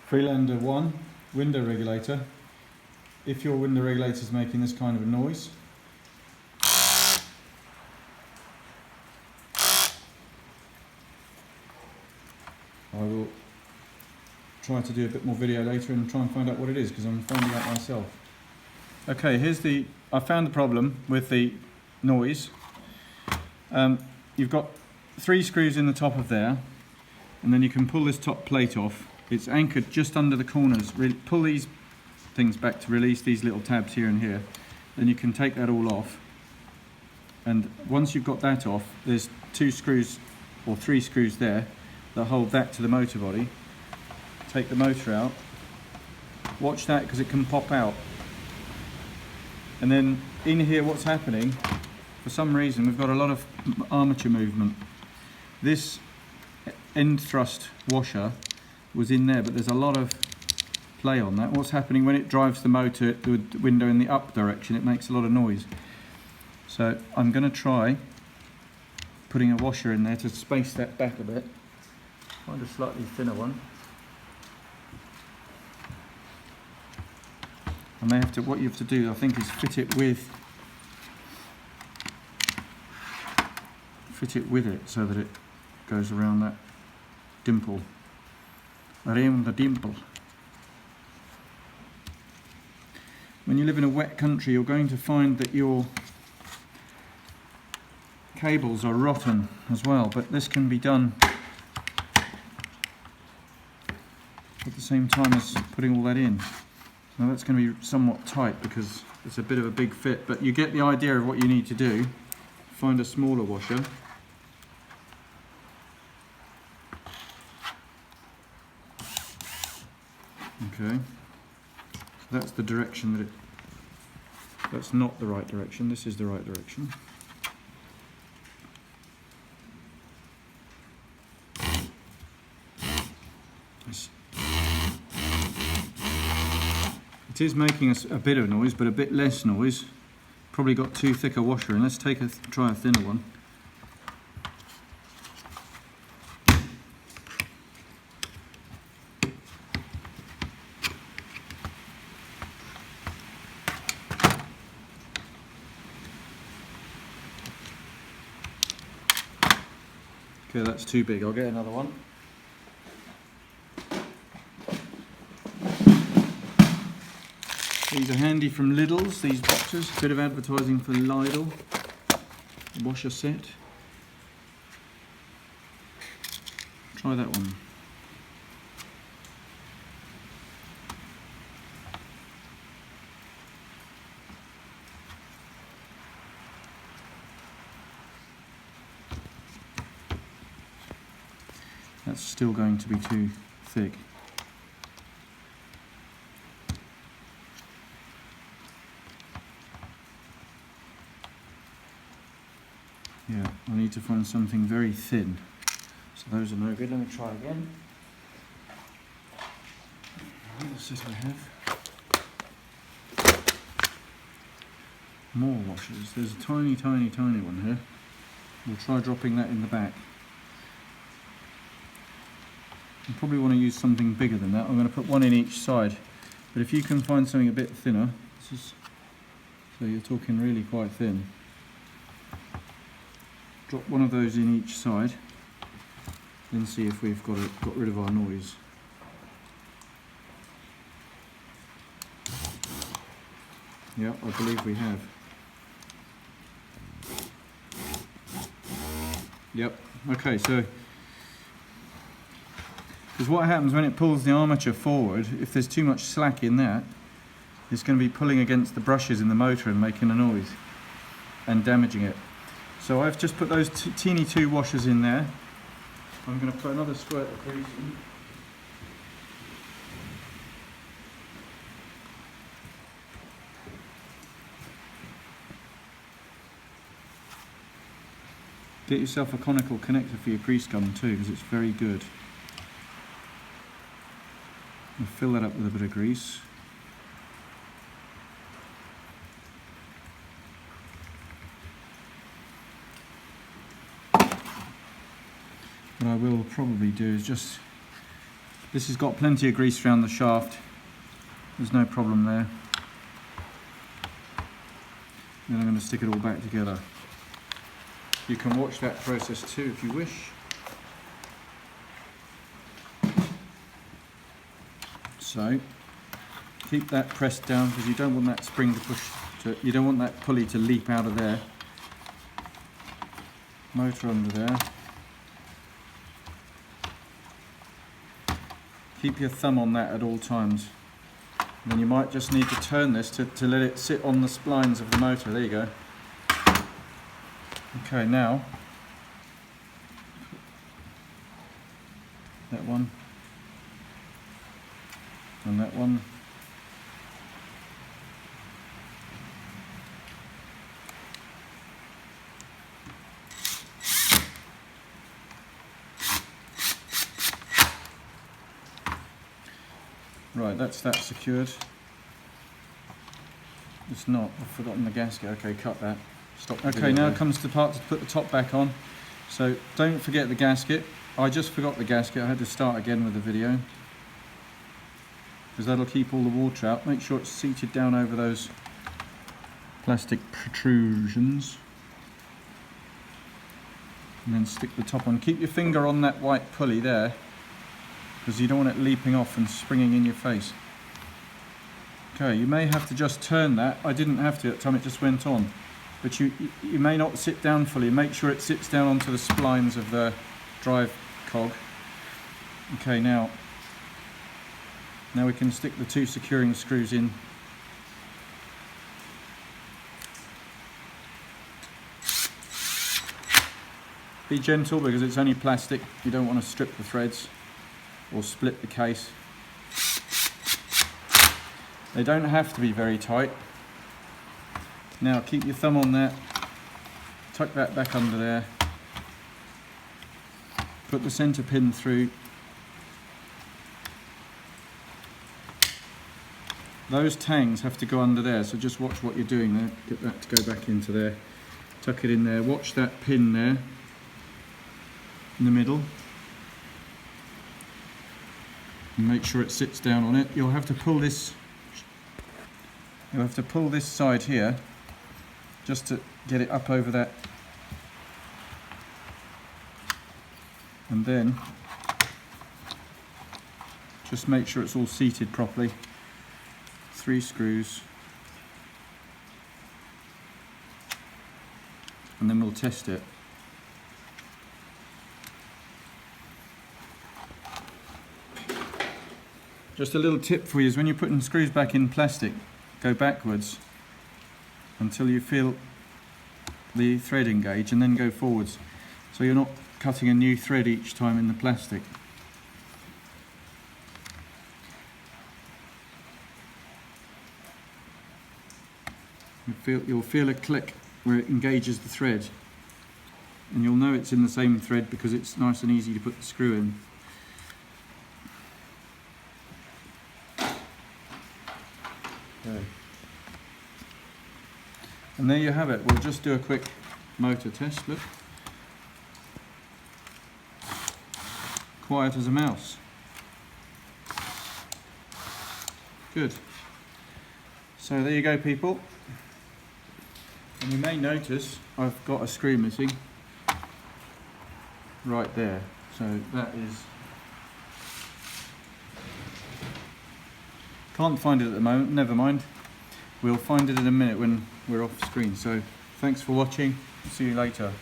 Freelander 1 window regulator. If your window regulator is making this kind of a noise, I will try to do a bit more video later and try and find out what it is, because I'm finding out myself. Okay, I found the problem with the noise. You've got 3 screws in the top of there, and then you can pull this top plate off. It's anchored just under the corners. Pull these things back to release these little tabs here and here. Then you can take that all off. And once you've got that off, there's 2 screws or 3 screws there that hold that to the motor body. Take the motor out. Watch that, because it can pop out. And then in here, what's happening, for some reason we've got a lot of armature movement. This end thrust washer was in there, but there's a lot of play on that. What's happening when it drives the motor, the window in the up direction, it makes a lot of noise. So I'm going to try putting a washer in there to space that back a bit. Find a slightly thinner one. I may have to, what you have to do, I think, is fit it with it so that it goes around that dimple. Around the dimple. When you live in a wet country, you're going to find that your cables are rotten as well, but this can be done at the same time as putting all that in. Now that's going to be somewhat tight because it's a bit of a big fit, but you get the idea of what you need to do. Find a smaller washer. Okay, so that's the direction that that's not the right direction, this is the right direction. It is making us a bit of noise, but a bit less noise. Probably got too thick a washer in. Let's try a thinner one. Okay, that's too big. I'll get another one. These are handy from Lidl's, these boxes. Bit of advertising for Lidl. Washer set. Try that one. That's still going to be too thick. Yeah, I need to find something very thin. So those are no good. Let me try again. What else did I have? More washers. There's a tiny one here. We'll try dropping that in the back. You probably want to use something bigger than that. I'm going to put one in each side. But if you can find something a bit thinner, so you're talking really quite thin. Drop one of those in each side, then see if we've got rid of our noise. Yeah, I believe we have. Yep, okay, so because what happens when it pulls the armature forward, if there's too much slack in that, it's going to be pulling against the brushes in the motor and making a noise and damaging it. So I've just put those teeny 2 washers in there. I'm going to put another squirt of grease in. Get yourself a conical connector for your grease gun too, because it's very good. And fill that up with a bit of grease. What I will probably do is just This has got plenty of grease around the shaft. There's no problem there. Then I'm going to stick it all back together. You can watch that process too if you wish. So keep that pressed down because you don't want that spring to push you don't want that pulley to leap out of there. Motor under there. Keep your thumb on that at all times. And then you might just need to turn this to let it sit on the splines of the motor. There you go. Okay, now that one and that one. Right, that's that secured. It's not, I've forgotten the gasket. Okay, cut that. Stop. Okay, now comes the part to put the top back on. So don't forget the gasket. I just forgot the gasket. I had to start again with the video. Because that'll keep all the water out. Make sure it's seated down over those plastic protrusions. And then stick the top on. Keep your finger on that white pulley there, because you don't want it leaping off and springing in your face. Okay, you may have to just turn that. I didn't have to at the time, it just went on. But you may not sit down fully. Make sure it sits down onto the splines of the drive cog. Okay, now we can stick the two securing screws in. Be gentle because it's only plastic. You don't want to strip the threads or split the case. They don't have to be very tight. Now keep your thumb on that, tuck that back under there, put the centre pin through. Those tangs have to go under there, so just watch what you're doing there. Get that to go back into there, tuck it in there, watch that pin there in the middle. And make sure it sits down on it. You'll have to pull this side here just to get it up over that, and then just make sure it's all seated properly. 3 screws, and then we'll test it. Just a little tip for you is when you're putting screws back in plastic, go backwards until you feel the thread engage, and then go forwards, so you're not cutting a new thread each time in the plastic. You'll feel a click where it engages the thread, and you'll know it's in the same thread because it's nice and easy to put the screw in. Okay. And there you have it. We'll just do a quick motor test. Look, quiet as a mouse. Good. So there you go, people. And you may notice I've got a screw missing right there. So that is, can't find it at the moment, never mind. We'll find it in a minute when we're off screen. So thanks for watching, see you later.